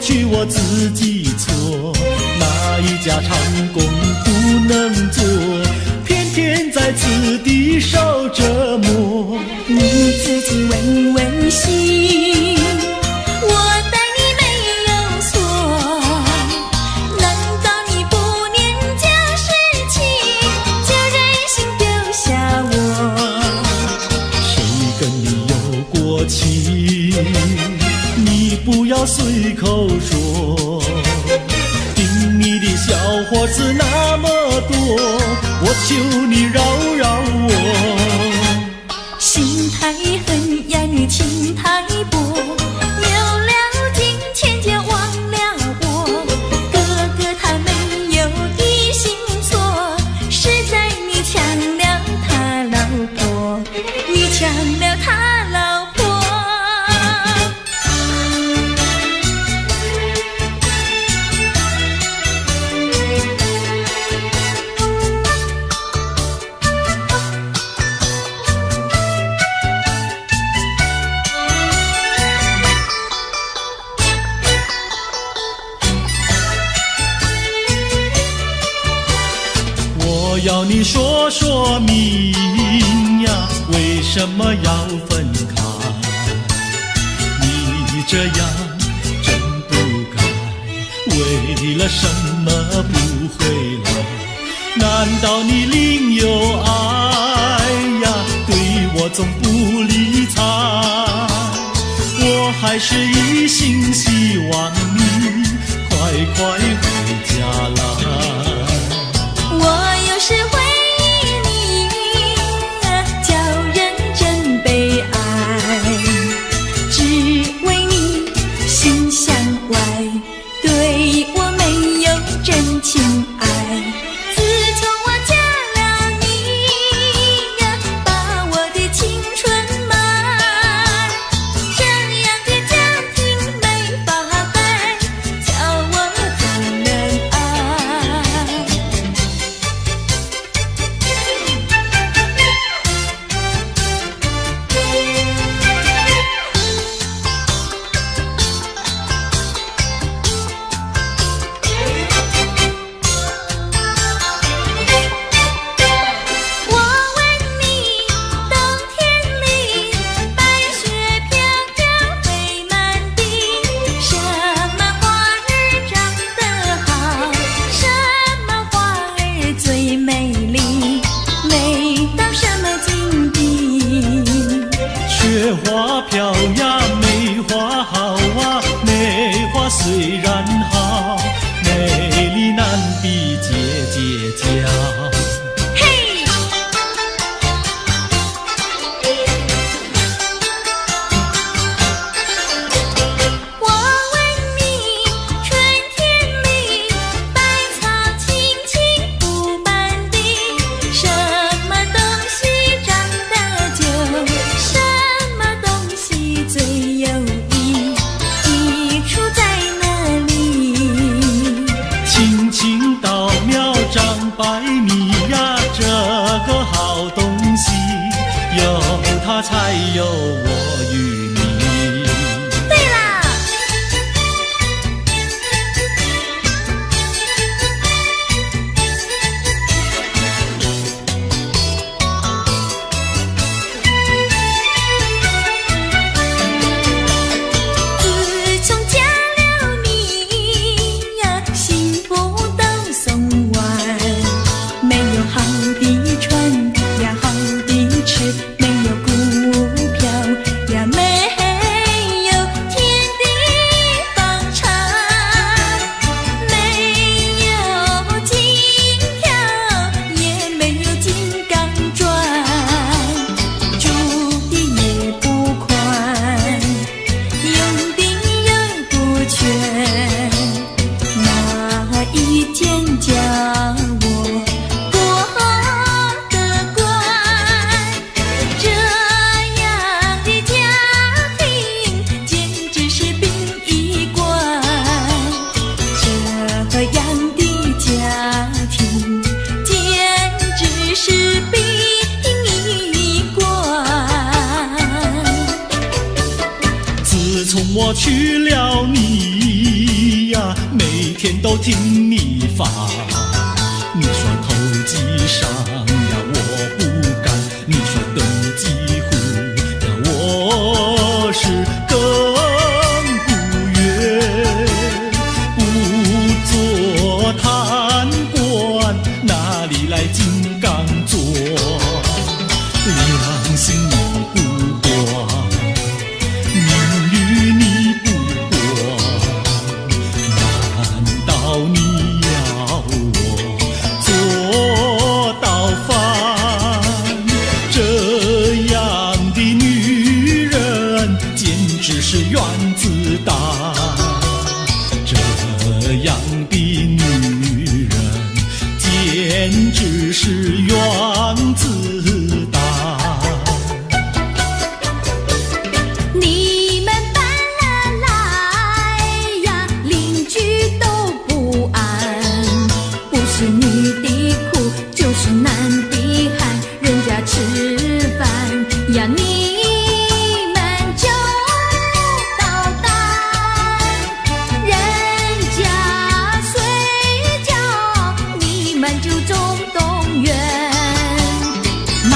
B: 去我自己错，哪一家长工不能做，偏偏在此地受折磨。
A: 你自己问问心，我待你没有错，难道你不念旧事情，就任性丢下我？
B: 谁跟你有过情，你不要随口说，听你的笑话是那么多，我求你饶饶我。
A: 心太狠呀，你情太薄，有了金钱就忘了我。哥哥他没有一心错，是在你抢了他老婆，你抢了他老婆。
B: 我要你说说明呀，为什么要分开？你这样真不该，为了什么不回来？难道你另有爱呀？对我总不理睬，我还是一心希望你快快回家来。
A: 我有时会忆你，叫人真悲哀，只为你心向外，对我没有真情爱。自从我嫁了你，把我的青春埋，这样的家庭没法改，叫我怎能爱？我问你，冬天里白雪飘飘飞满地，什么花儿长得好，什么花儿最美丽，美到什么境地？
B: 雪花飘呀，梅花好啊，梅花虽然好，美丽难比姐姐娇。
A: 嘿，我问你，春天里百草青青布满地，什么东西长得久，什么东西最有益？
B: 从我娶了你呀，每天都听你发。你说投机商呀，我不干；你说登记户呀，我是更不愿。不做贪官，哪里来金刚座？良心你不管，名誉你不管，难道你要我做到饭？这样的女人简直是原子弹，这样的女人简直是原子弹。
A: 你们搬了来呀，邻居都不安，不是女的苦，就是男的寒，人家吃饭呀，你们就捣蛋，人家睡觉，你们就总动员。买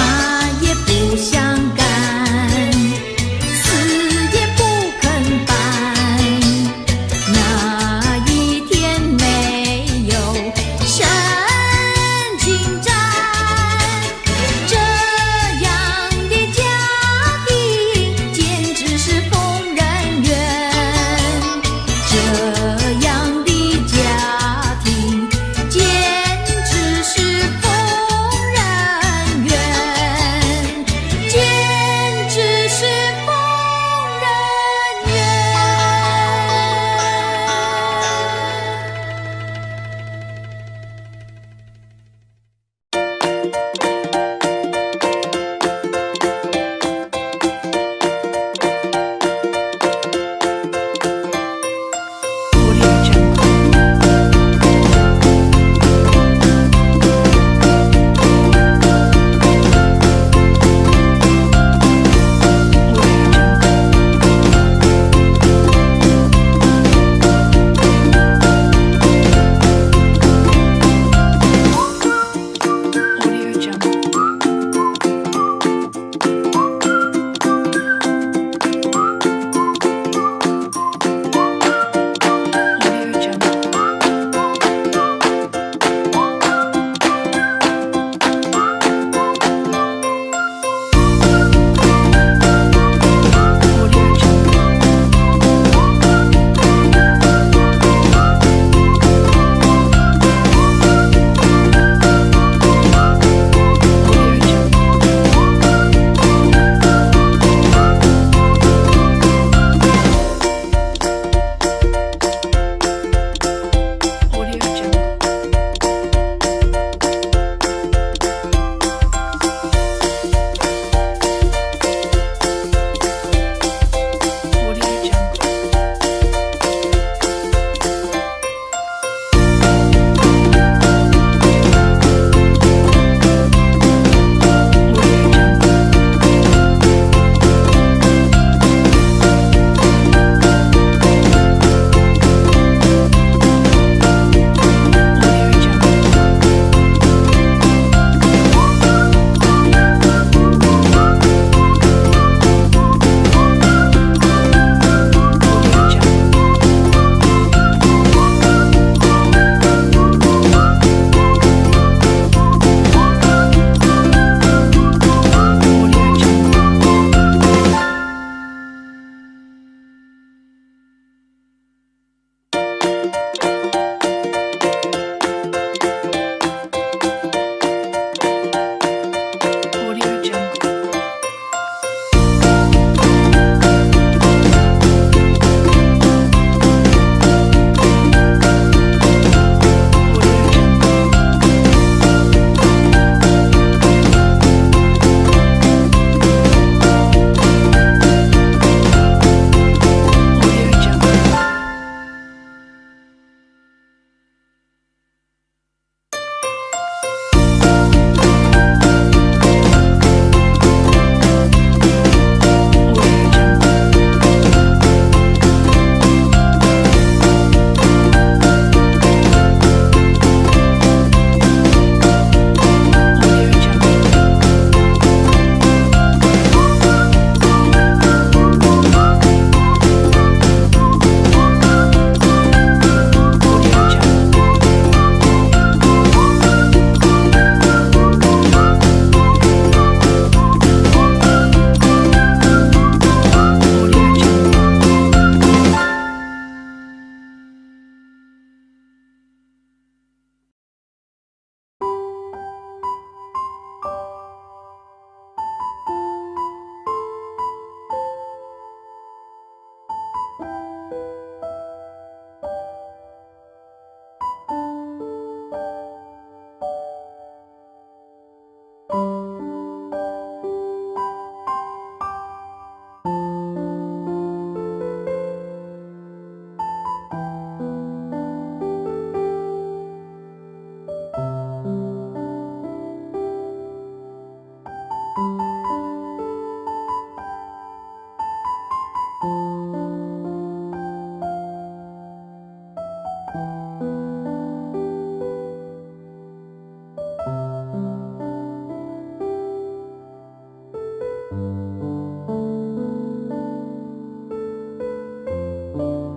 A: 《